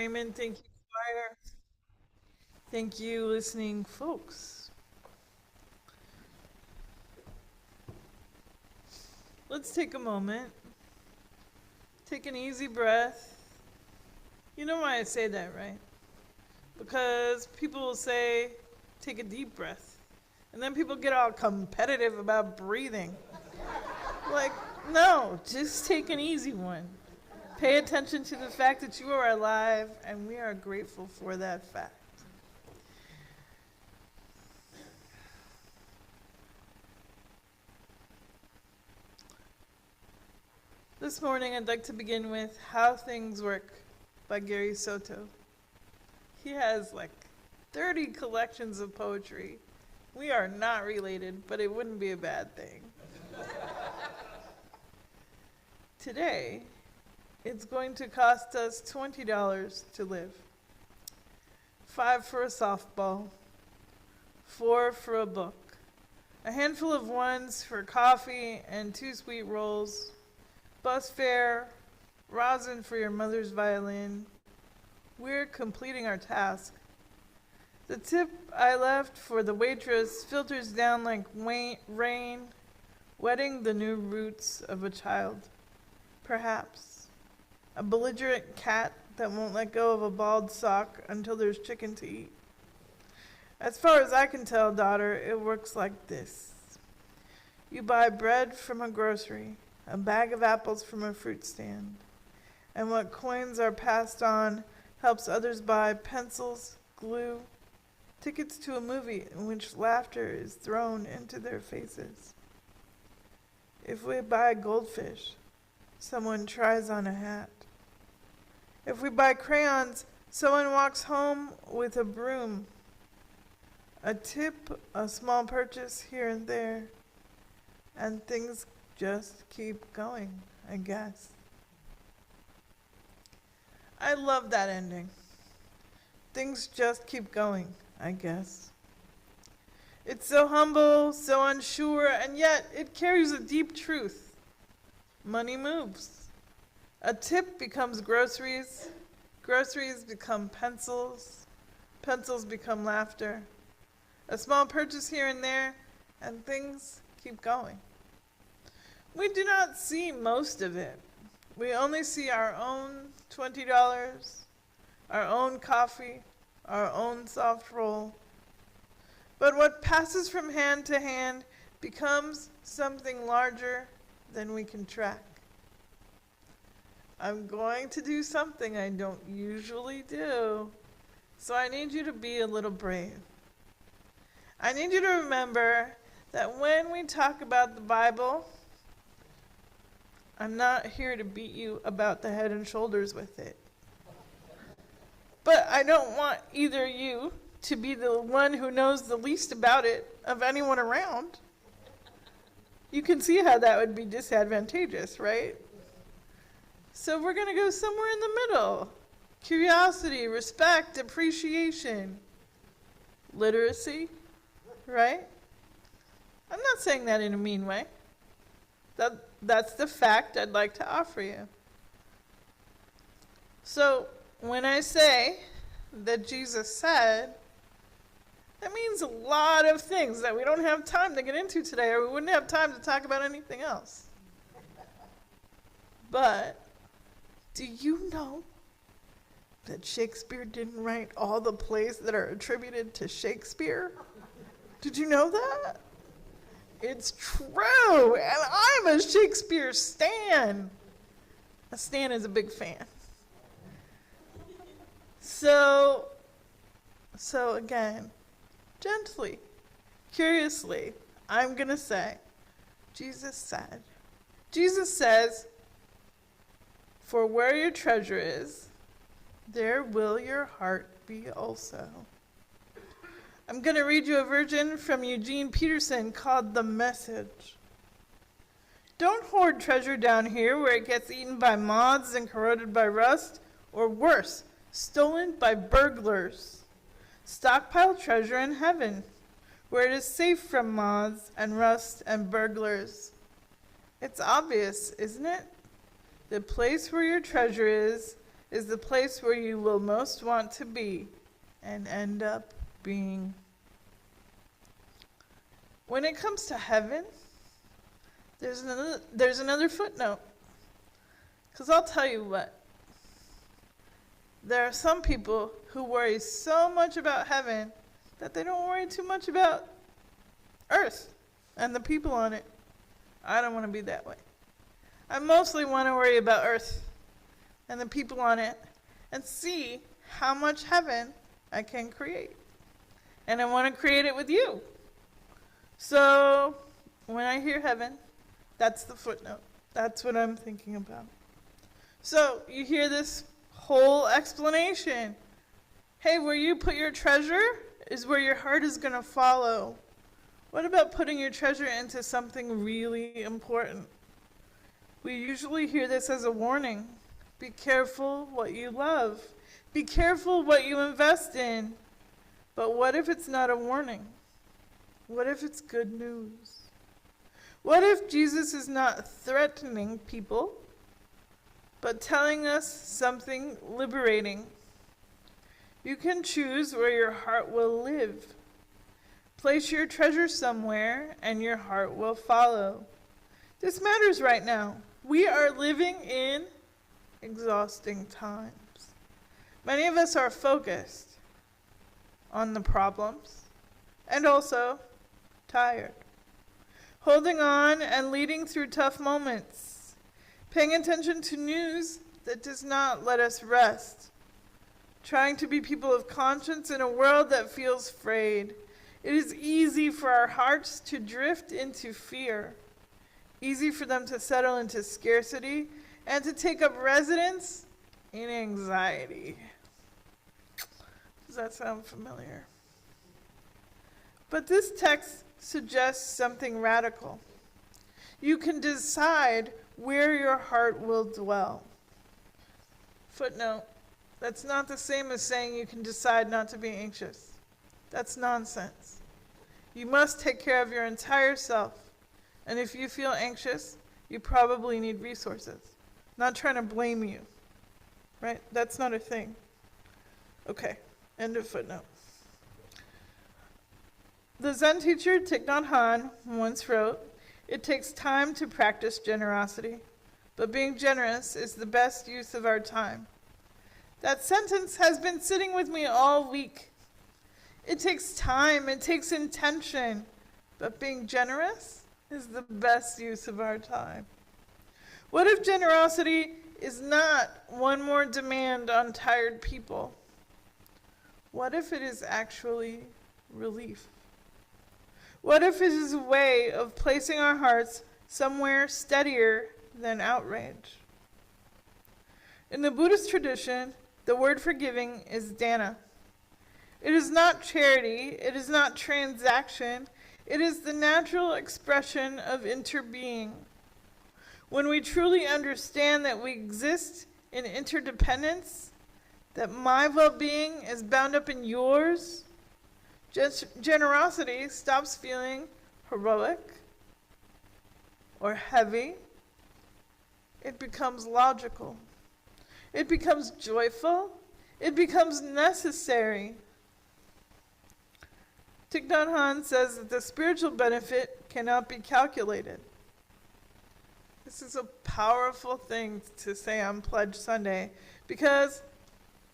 Raymond. Thank you, choir. Thank you, listening folks. Let's take a moment. Take an easy breath. You know why I say that, right? Because people will say, take a deep breath. And then people get all competitive about breathing. Like, no, just take an easy one. Pay attention to the fact that you are alive, and we are grateful for that fact. This morning, I'd like to begin with How Things Work by Gary Soto. He has like 30 collections of poetry. We are not related, but it wouldn't be a bad thing. Today, it's going to cost us $20 to live. 5 for a softball, 4 for a book, a handful of ones for coffee and 2 sweet rolls, bus fare, rosin for your mother's violin. We're completing our task. The tip I left for the waitress filters down like rain, wetting the new roots of a child. Perhaps a belligerent cat that won't let go of a bald sock until there's chicken to eat. As far as I can tell, daughter, it works like this. You buy bread from a grocery, a bag of apples from a fruit stand, and what coins are passed on helps others buy pencils, glue, tickets to a movie in which laughter is thrown into their faces. If we buy goldfish, someone tries on a hat. If we buy crayons, someone walks home with a broom. A tip, a small purchase here and there, and things just keep going, I guess. I love that ending. Things just keep going, I guess. It's so humble, so unsure, and yet it carries a deep truth. Money moves. A tip becomes groceries. Groceries become pencils. Pencils become laughter. A small purchase here and there, and things keep going. We do not see most of it. We only see our own $20, our own coffee, our own soft roll. But what passes from hand to hand becomes something larger than we can track. I'm going to do something I don't usually do, so I need you to be a little brave. I need you to remember that when we talk about the Bible, I'm not here to beat you about the head and shoulders with it. But I don't want either you to be the one who knows the least about it of anyone around. You can see how that would be disadvantageous, right? So we're going to go somewhere in the middle. Curiosity, respect, appreciation, literacy, right? I'm not saying that in a mean way. That's the fact I'd like to offer you. So when I say that Jesus said, that means a lot of things that we don't have time to get into today, or we wouldn't have time to talk about anything else. But do you know that Shakespeare didn't write all the plays that are attributed to Shakespeare? Did you know that? It's true, and I'm a Shakespeare stan. A stan is a big fan. So again, gently, curiously, I'm going to say, Jesus says, for where your treasure is, there will your heart be also. I'm going to read you a version from Eugene Peterson called The Message. Don't hoard treasure down here where it gets eaten by moths and corroded by rust, or worse, stolen by burglars. Stockpile treasure in heaven, where it is safe from moths and rust and burglars. It's obvious, isn't it? The place where your treasure is is the place where you will most want to be and end up being. When it comes to heaven, there's another footnote. Because I'll tell you what, there are some people who worry so much about heaven that they don't worry too much about earth and the people on it. I don't want to be that way. I mostly want to worry about earth and the people on it and see how much heaven I can create. And I want to create it with you. So when I hear heaven, that's the footnote. That's what I'm thinking about. So you hear this whole explanation. Hey, where you put your treasure is where your heart is going to follow. What about putting your treasure into something really important? We usually hear this as a warning. Be careful what you love. Be careful what you invest in. But what if it's not a warning? What if it's good news? What if Jesus is not threatening people, but telling us something liberating? You can choose where your heart will live. Place your treasure somewhere, and your heart will follow. This matters right now. We are living in exhausting times. Many of us are focused on the problems and also tired. Holding on and leading through tough moments. Paying attention to news that does not let us rest. Trying to be people of conscience in a world that feels frayed. It is easy for our hearts to drift into fear. Easy for them to settle into scarcity and to take up residence in anxiety. Does that sound familiar? But this text suggests something radical. You can decide where your heart will dwell. Footnote, that's not the same as saying you can decide not to be anxious. That's nonsense. You must take care of your entire self. And if you feel anxious, you probably need resources. Not trying to blame you. Right? That's not a thing. Okay, end of footnote. The Zen teacher Thich Nhat Hanh once wrote, "It takes time to practice generosity, but being generous is the best use of our time." That sentence has been sitting with me all week. It takes time, it takes intention, but being generous is the best use of our time. What if generosity is not one more demand on tired people? What if it is actually relief? What if it is a way of placing our hearts somewhere steadier than outrage? In the Buddhist tradition, the word for giving is dana. It is not charity, it is not transaction, it is the natural expression of interbeing. When we truly understand that we exist in interdependence, that my well-being is bound up in yours, generosity stops feeling heroic or heavy. It becomes logical. It becomes joyful. It becomes necessary. Thich Nhat Hanh says that the spiritual benefit cannot be calculated. This is a powerful thing to say on Pledge Sunday, because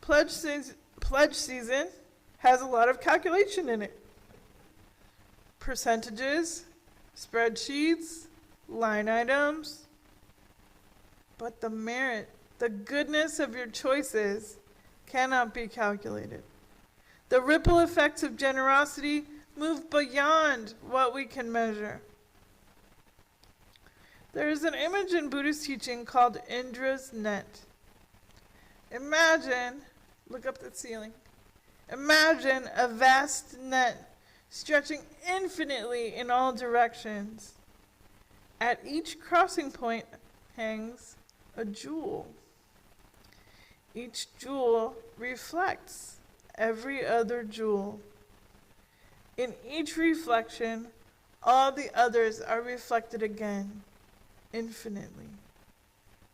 Pledge season has a lot of calculation in it. Percentages, spreadsheets, line items. But the merit, the goodness of your choices cannot be calculated. The ripple effects of generosity move beyond what we can measure. There is an image in Buddhist teaching called Indra's net. Imagine, look up the ceiling. Imagine a vast net stretching infinitely in all directions. At each crossing point hangs a jewel. Each jewel reflects every other jewel. In each reflection, all the others are reflected again, infinitely.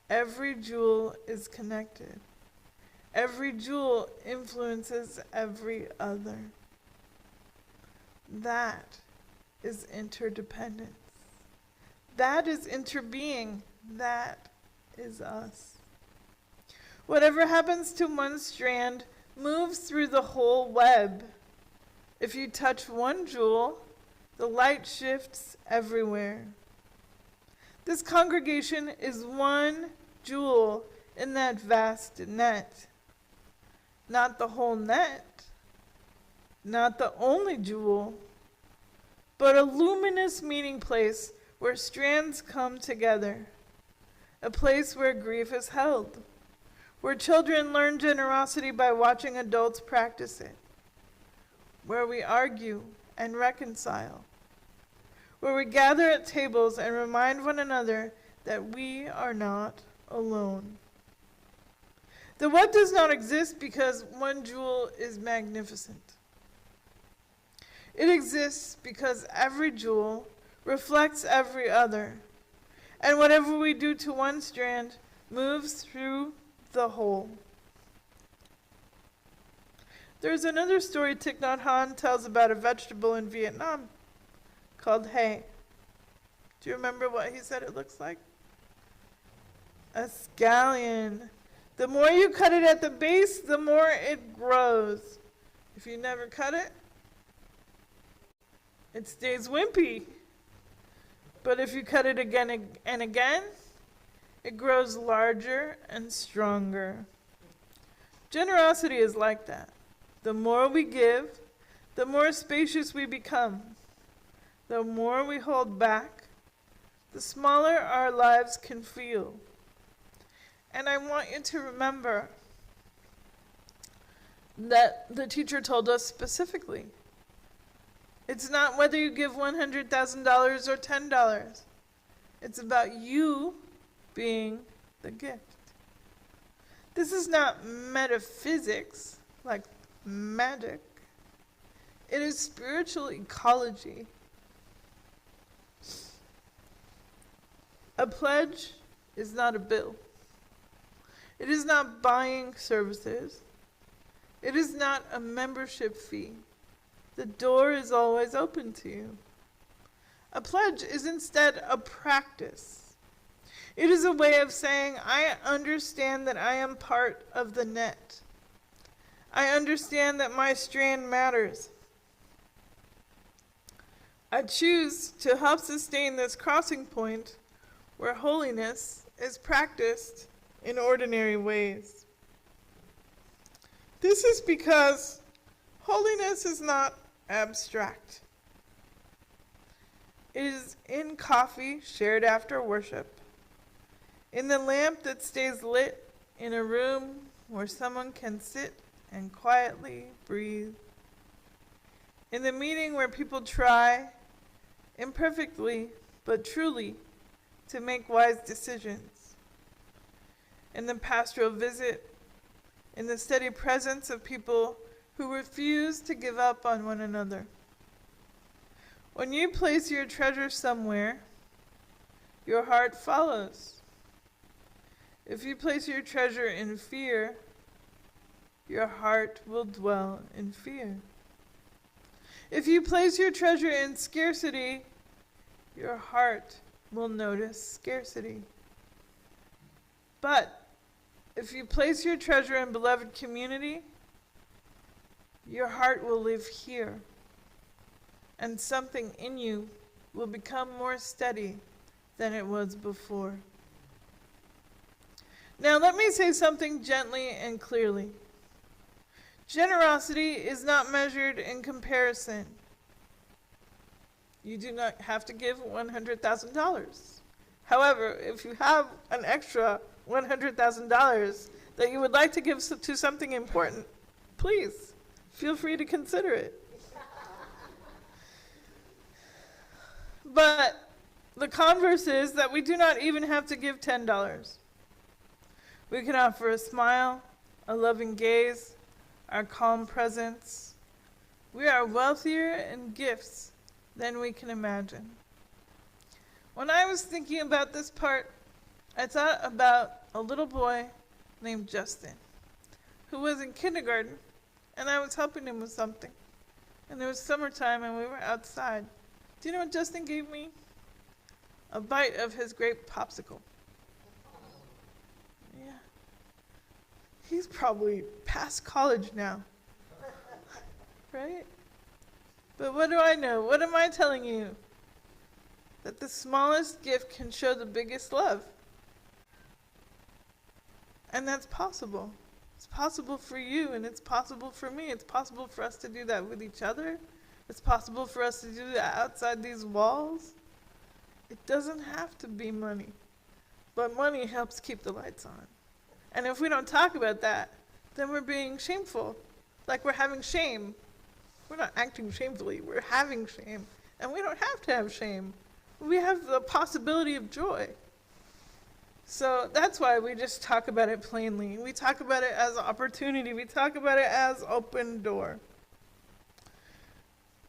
Every jewel is connected. Every jewel influences every other. That is interdependence. That is interbeing. That is us. Whatever happens to one strand moves through the whole web. If you touch one jewel, the light shifts everywhere. This congregation is one jewel in that vast net. Not the whole net, not the only jewel, but a luminous meeting place where strands come together, a place where grief is held, where children learn generosity by watching adults practice it, where we argue and reconcile, where we gather at tables and remind one another that we are not alone. The what does not exist because one jewel is magnificent. It exists because every jewel reflects every other, and whatever we do to one strand moves through the whole. There's another story Thich Nhat Hanh tells about a vegetable in Vietnam called hay. Do you remember what he said it looks like? A scallion. The more you cut it at the base, the more it grows. If you never cut it, it stays wimpy. But if you cut it again and again, it grows larger and stronger. Generosity is like that. The more we give, the more spacious we become. The more we hold back, the smaller our lives can feel. And I want you to remember that the teacher told us specifically, it's not whether you give $100,000 or $10. It's about you being the gift. This is not metaphysics, like magic. It is spiritual ecology. A pledge is not a bill. It is not buying services. It is not a membership fee. The door is always open to you. A pledge is instead a practice. It is a way of saying, I understand that I am part of the net. I understand that my strand matters. I choose to help sustain this crossing point where holiness is practiced in ordinary ways. This is because holiness is not abstract. It is in coffee shared after worship, in the lamp that stays lit in a room where someone can sit and quietly breathe, in the meeting where people try, imperfectly but truly, to make wise decisions, in the pastoral visit, in the steady presence of people who refuse to give up on one another. When you place your treasure somewhere, your heart follows. If you place your treasure in fear, your heart will dwell in fear. If you place your treasure in scarcity, your heart will notice scarcity. But if you place your treasure in beloved community, your heart will live here, and something in you will become more steady than it was before. Now let me say something gently and clearly. Generosity is not measured in comparison. You do not have to give $100,000. However, if you have an extra $100,000 that you would like to give to something important, please feel free to consider it. But the converse is that we do not even have to give $10. We can offer a smile, a loving gaze, our calm presence. We are wealthier in gifts than we can imagine. When I was thinking about this part, I thought about a little boy named Justin, who was in kindergarten, and I was helping him with something. And it was summertime, and we were outside. Do you know what Justin gave me? A bite of his grape popsicle. Yeah. He's probably past college now. Right? But what do I know? What am I telling you? That the smallest gift can show the biggest love. And that's possible. It's possible for you, and it's possible for me. It's possible for us to do that with each other. It's possible for us to do that outside these walls. It doesn't have to be money. But money helps keep the lights on. And if we don't talk about that, then we're being shameful. Like we're having shame. We're not acting shamefully. We're having shame. And we don't have to have shame. We have the possibility of joy. So that's why we just talk about it plainly. We talk about it as opportunity. We talk about it as open door.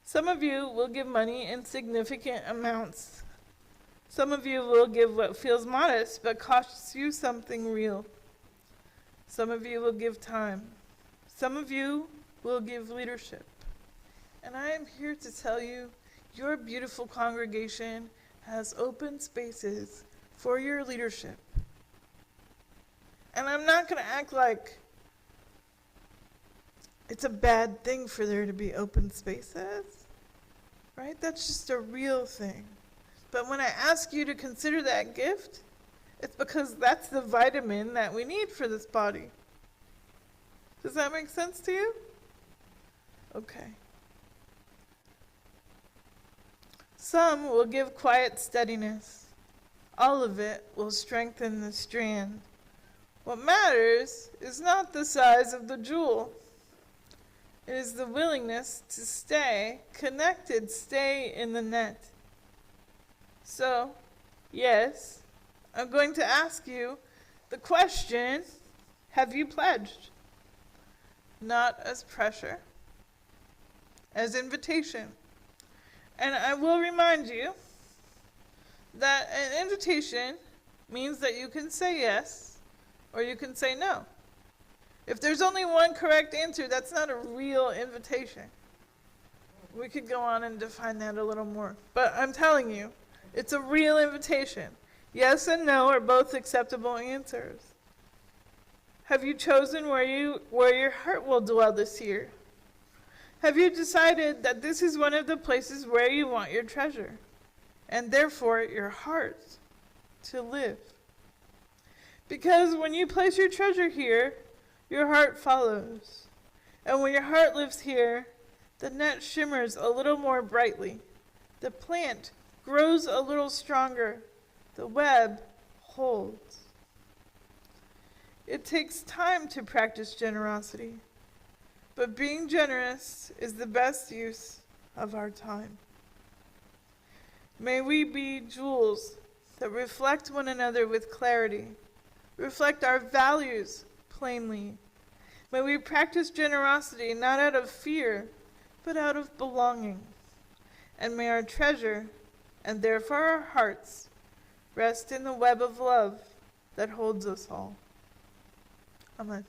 Some of you will give money in significant amounts. Some of you will give what feels modest but costs you something real. Some of you will give time. Some of you will give leadership. And I am here to tell you, your beautiful congregation has open spaces for your leadership. And I'm not going to act like it's a bad thing for there to be open spaces, right? That's just a real thing. But when I ask you to consider that gift, it's because that's the vitamin that we need for this body. Does that make sense to you? Okay. Some will give quiet steadiness. All of it will strengthen the strand. What matters is not the size of the jewel. It is the willingness to stay connected, stay in the net. So, yes, I'm going to ask you the question, have you pledged? Not as pressure, as invitation. And I will remind you that an invitation means that you can say yes or you can say no. If there's only one correct answer, that's not a real invitation. We could go on and define that a little more. But I'm telling you, it's a real invitation. Yes and no are both acceptable answers. Have you chosen where your heart will dwell this year? Have you decided that this is one of the places where you want your treasure, and therefore your heart to live? Because when you place your treasure here, your heart follows. And when your heart lives here, the net shimmers a little more brightly. The plant grows a little stronger. The web holds. It takes time to practice generosity, but being generous is the best use of our time. May we be jewels that reflect one another with clarity, reflect our values plainly. May we practice generosity not out of fear, but out of belonging. And may our treasure, and therefore our hearts, rest in the web of love that holds us all. Amen.